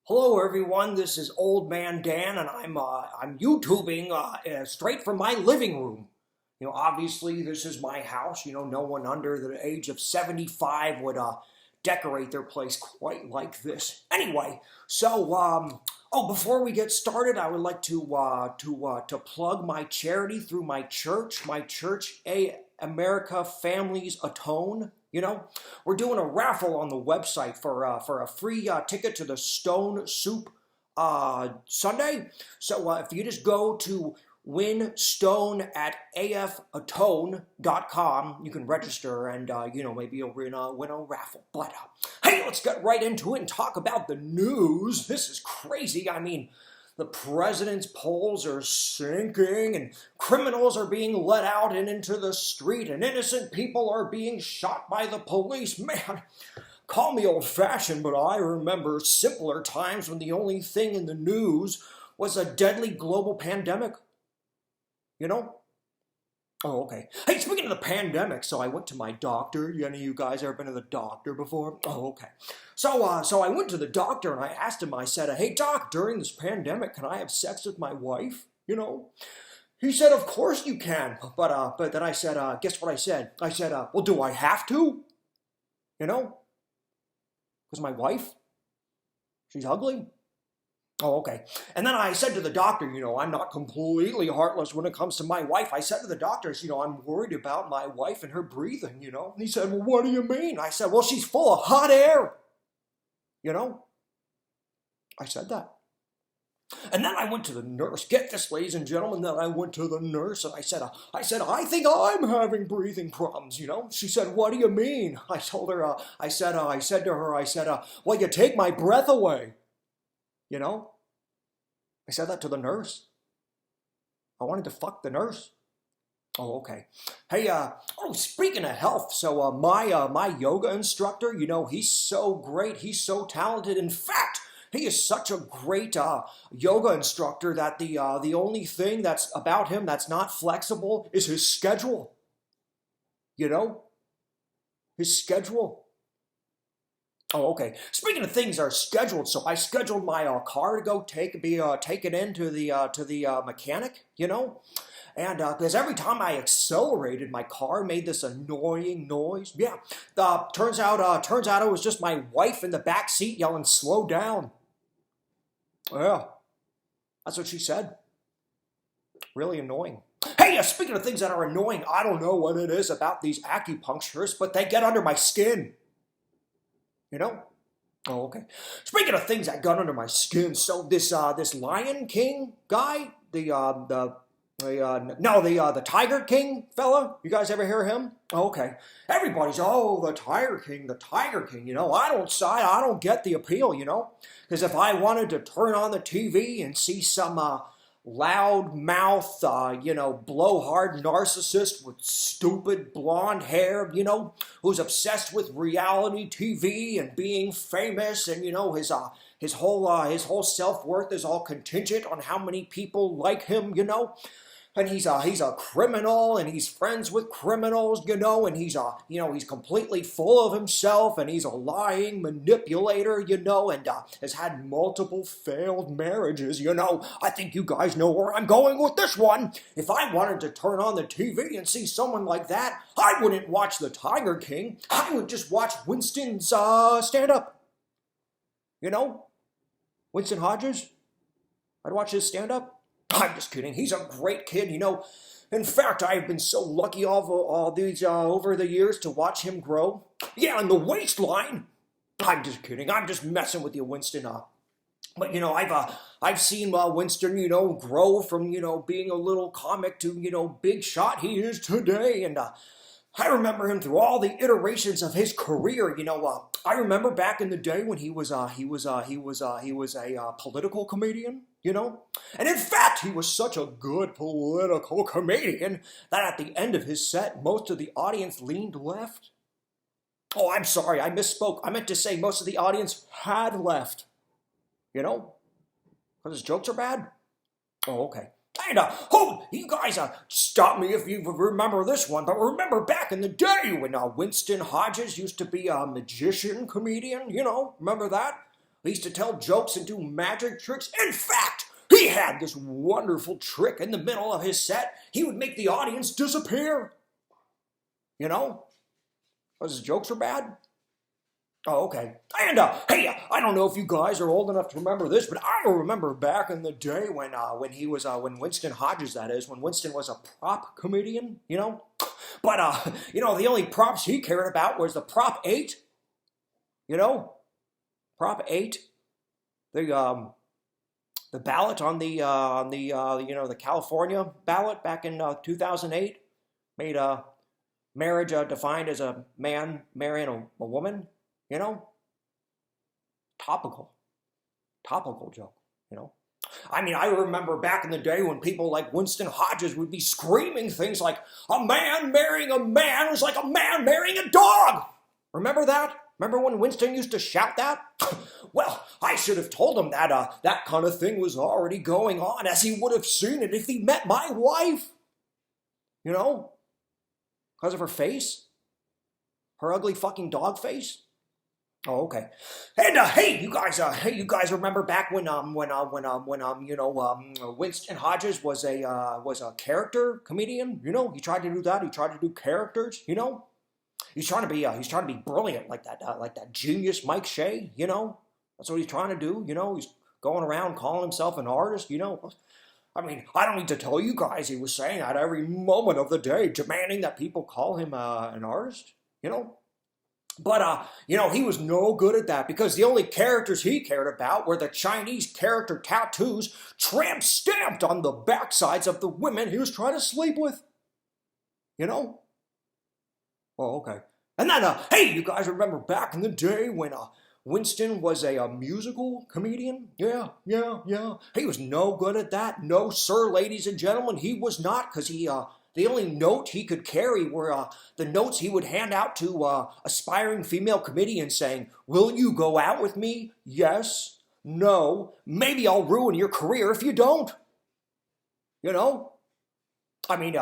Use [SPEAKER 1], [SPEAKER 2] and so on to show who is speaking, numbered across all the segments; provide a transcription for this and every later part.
[SPEAKER 1] Hello, everyone. This is Old Man Dan, and I'm YouTubing straight from my living room. Obviously, this is my house. No one under the age of 75 would decorate their place quite like this. Anyway, before we get started, I would like to plug my charity through my church. My church, America Families Atone. We're doing a raffle on the website for a free ticket to the Stone Soup Sunday. So if you just go to Winstone at afatone.com, you can register and maybe you'll win a raffle. But hey, let's get right into it and talk about the news. This is crazy. I mean, the president's polls are sinking, and criminals are being let out and into the street, and innocent people are being shot by the police. Man, call me old-fashioned, but I remember simpler times when the only thing in the news was a deadly global pandemic. Oh, okay. Hey, speaking of the pandemic, so I went to my doctor. Any of you guys ever been to the doctor before? Oh, okay. So I went to the doctor and I asked him, I said, hey, doc, during this pandemic, can I have sex with my wife? He said, of course you can. But then I said, guess what I said? I said, well, do I have to? Because my wife, she's ugly. Oh, okay. And then I said to the doctor, I'm not completely heartless when it comes to my wife. I said to the doctors, I'm worried about my wife and her breathing, And he said, well, what do you mean? I said, well, she's full of hot air. I said that. And then I went to the nurse. Get this, ladies and gentlemen, then I went to the nurse and I said, I think I'm having breathing problems, She said, what do you mean? I told her, I said to her, well, you take my breath away. I said that to the nurse. I wanted to fuck the nurse. Oh, okay. Hey, speaking of health, so my yoga instructor, he's so great, he's so talented. In fact, he is such a great yoga instructor that the only thing that's about him that's not flexible is his schedule. His schedule. Oh, okay. Speaking of things that are scheduled, so I scheduled my car to go take it into the mechanic, and because every time I accelerated, my car made this annoying noise. Yeah, turns out it was just my wife in the back seat yelling, "Slow down." Yeah, that's what she said. Really annoying. Hey, speaking of things that are annoying, I don't know what it is about these acupuncturists, but they get under my skin. Oh, okay. Speaking of things that got under my skin, so this Lion King guy, the Tiger King fella, you guys ever hear him? Oh, okay. Everybody's the Tiger King, the Tiger King. I don't get the appeal. Because if I wanted to turn on the TV and see some loud-mouth, blowhard narcissist with stupid blonde hair, who's obsessed with reality TV and being famous, and his whole self-worth is all contingent on how many people like him, and he's a criminal, and he's friends with criminals, and he's completely full of himself, and he's a lying manipulator, and has had multiple failed marriages, I think you guys know where I'm going with this one. If I wanted to turn on the TV and see someone like that, I wouldn't watch the Tiger King. I would just watch Winston's stand-up. Winston Hodges. I'd watch his stand-up. I'm just kidding. He's a great kid, In fact, I've been so lucky all these over the years to watch him grow. Yeah, and the waistline. I'm just kidding. I'm just messing with you, Winston. But I've seen Winston, grow from being a little comic to big shot he is today, and I remember him through all the iterations of his career. I remember back in the day when he was a political comedian. And in fact, he was such a good political comedian that at the end of his set, most of the audience leaned left. Oh, I'm sorry, I misspoke. I meant to say most of the audience had left. Because his jokes are bad. Oh, okay. And you guys stop me if you remember this one, but remember back in the day when Winston Hodges used to be a magician comedian, remember that? He used to tell jokes and do magic tricks. In fact, he had this wonderful trick in the middle of his set. He would make the audience disappear. You know? Because his jokes were bad. Oh, okay. And, hey, I don't know if you guys are old enough to remember this, but I remember back in the day when when Winston Hodges, that is, when Winston was a prop comedian, you know? But, the only props he cared about was the Prop 8, you know? Prop 8, the ballot on the California ballot back in 2008 made marriage defined as a man marrying a woman. You know, topical joke, you know. I mean, I remember back in the day when people like Winston Hodges would be screaming things like, a man marrying a man is like a man marrying a dog. Remember that? Remember when Winston used to shout that? Well, I should have told him that that kind of thing was already going on, as he would have seen it if he met my wife. You know, because of her face, her ugly fucking dog face. Oh, okay. And hey, you guys remember back when Winston Hodges was a character comedian? You know, he tried to do that. He tried to do characters. You know, he's trying to be brilliant like that genius Mike Shea. You know, that's what he's trying to do. You know, he's going around calling himself an artist. You know, I mean, I don't need to tell you guys he was saying that every moment of the day, demanding that people call him an artist. You know. But, he was no good at that because the only characters he cared about were the Chinese character tattoos stamped on the backsides of the women he was trying to sleep with. You know? Oh, okay. And then, hey, you guys remember back in the day when Winston was a musical comedian? Yeah. He was no good at that. No, sir, ladies and gentlemen, he was not, because the only note he could carry were the notes he would hand out to aspiring female comedians saying, will you go out with me? Yes. No. Maybe I'll ruin your career if you don't. You know? I mean,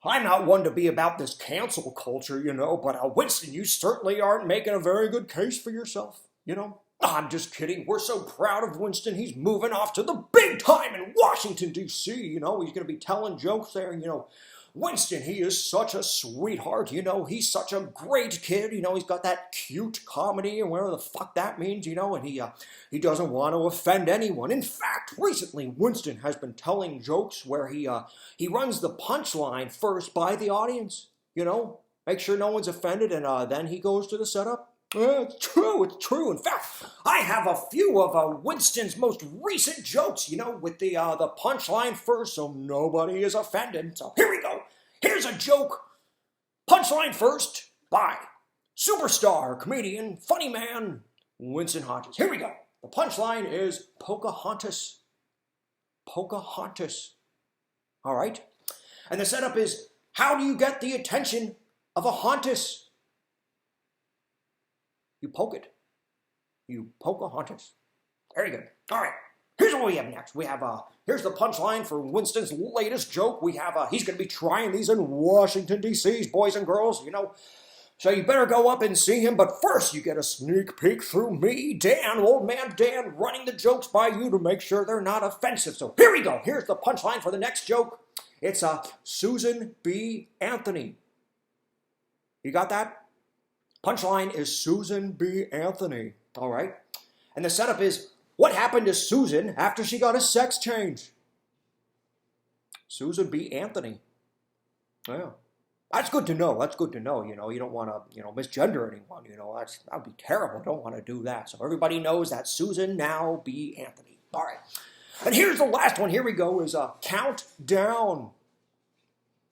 [SPEAKER 1] I'm not one to be about this cancel culture, you know, but Winston, you certainly aren't making a very good case for yourself, you know? I'm just kidding. We're so proud of Winston. He's moving off to the big time in Washington, D.C. You know, he's going to be telling jokes there. You know, Winston, he is such a sweetheart. You know, he's such a great kid. You know, he's got that cute comedy and whatever the fuck that means, you know, and he doesn't want to offend anyone. In fact, recently, Winston has been telling jokes where he runs the punchline first by the audience, you know, make sure no one's offended, and then he goes to the setup. Yeah, it's true. In fact, I have a few of Winston's most recent jokes, you know, with the punchline first, so nobody is offended. So here we go. Here's a joke. Punchline first by superstar, comedian, funny man, Winston Hodges. Here we go. The punchline is Pocahontas. Pocahontas. All right? And the setup is, how do you get the attention of a hauntus? You poke it. You Pocahontas. Very good. All right. Here's what we have next. We have, here's the punchline for Winston's latest joke. We have, he's going to be trying these in Washington, D.C., boys and girls, you know. So you better go up and see him. But first, you get a sneak peek through me, Dan, old man Dan, running the jokes by you to make sure they're not offensive. So here we go. Here's the punchline for the next joke. It's Susan B. Anthony. You got that? Punchline is Susan B. Anthony, all right? And the setup is, what happened to Susan after she got a sex change? Susan B. Anthony. Yeah. That's good to know. You know, you don't want to, misgender anyone. You know, that would be terrible. Don't want to do that. So everybody knows that Susan now B. Anthony. All right. And here's the last one. Here we go is Countdown.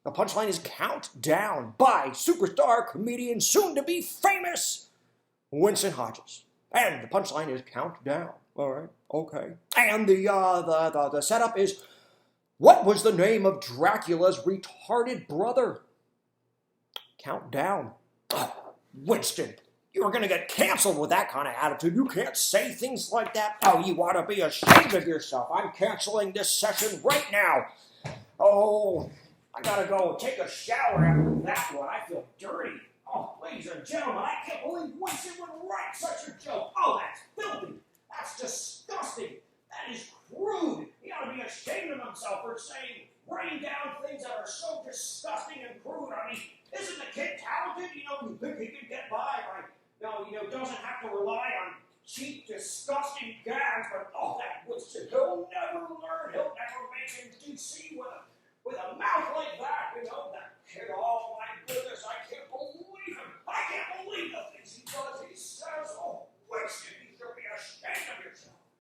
[SPEAKER 1] The punchline is Countdown by superstar comedian, soon to be famous, Winston Hodges. And the punchline is Countdown. All right, okay. And the setup is, what was the name of Dracula's retarded brother? Countdown. Oh, Winston, you're going to get canceled with that kind of attitude. You can't say things like that. Oh, you ought to be ashamed of yourself. I'm canceling this session right now. Oh, I gotta go take a shower after that one. I feel dirty. Oh, ladies and gentlemen, I can't believe Winston would write such a joke. Oh, that's filthy. That's disgusting. That is crude. He ought to be ashamed of himself for writing down things that are so disgusting and crude. I mean, isn't the kid talented? You think he could get by by, doesn't have to rely on cheap, disgusting gas